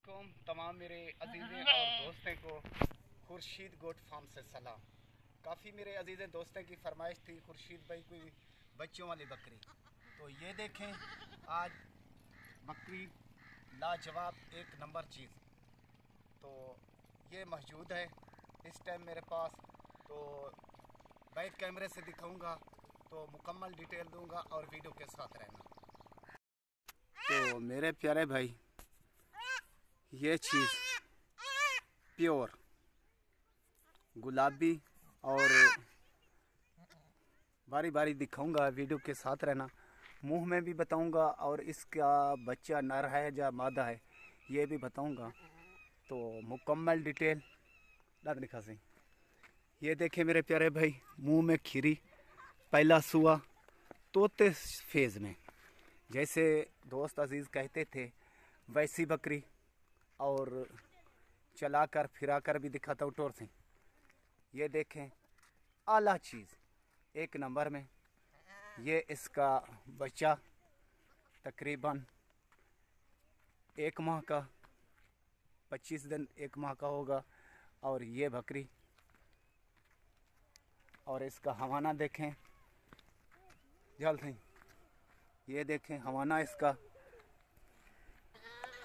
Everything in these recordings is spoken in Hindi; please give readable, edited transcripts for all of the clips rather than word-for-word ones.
वालेकुम तमाम मेरे अजीज़ें और दोस्तों को खुर्शीद गोट फार्म से सलाम। काफ़ी मेरे अजीज़ें दोस्तों की फरमाइश थी खुर्शीद भाई कोई बच्चों वाली बकरी, तो ये देखें आज बकरी लाजवाब एक नंबर चीज़ तो ये मौजूद है इस टाइम मेरे पास। तो बैक कैमरे से दिखाऊंगा तो मुकम्मल डिटेल दूंगा और वीडियो के साथ रहना। तो मेरे प्यारे भाई ये चीज़ प्योर गुलाबी और बारी बारी दिखाऊंगा, वीडियो के साथ रहना। मुंह में भी बताऊंगा और इसका बच्चा नर है या मादा है ये भी बताऊंगा। तो मुकम्मल डिटेल लाद दिखा सी। ये देखे मेरे प्यारे भाई मुंह में खीरी, पहला सुआ तोते फेज़ में, जैसे दोस्त अजीज़ कहते थे वैसी बकरी, और चलाकर फिराकर भी दिखाता हूँ टोर से। ये देखें आला चीज़ एक नंबर में। ये इसका बच्चा तकरीबन 1 माह का, 25 दिन 1 माह का होगा। और ये बकरी और इसका हवाना देखें जल्द ही। ये देखें हवाना इसका,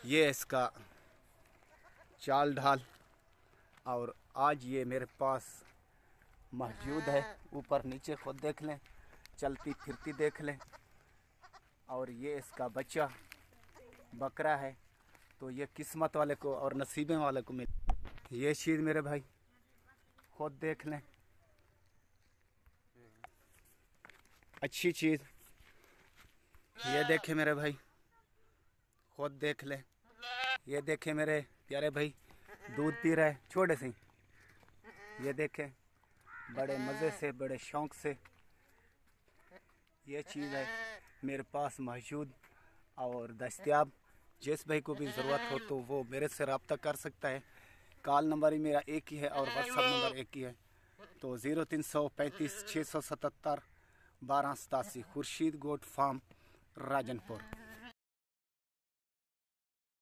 ये इसका चाल ढाल, और आज ये मेरे पास मौजूद है। ऊपर नीचे खुद देख लें, चलती फिरती देख लें। और ये इसका बच्चा बकरा है, तो ये किस्मत वाले को और नसीबे वाले को मिले। ये चीज़ मेरे भाई खुद देख लें, अच्छी चीज़। ये देखे मेरे भाई खुद देख लें। ये देखे मेरे प्यारे भाई दूध पी रहे छोटे से। ये देखें बड़े मज़े से बड़े शौक़ से ये चीज़ है मेरे पास मौजूद और दस्तयाब। जिस भाई को भी ज़रूरत हो तो वो मेरे से रब्ता कर सकता है। कॉल नंबर ही मेरा एक ही है और व्हाट्सअप नंबर एक ही है, तो 0335 677 1287 खुर्शीद गोट फार्म राजनपुर।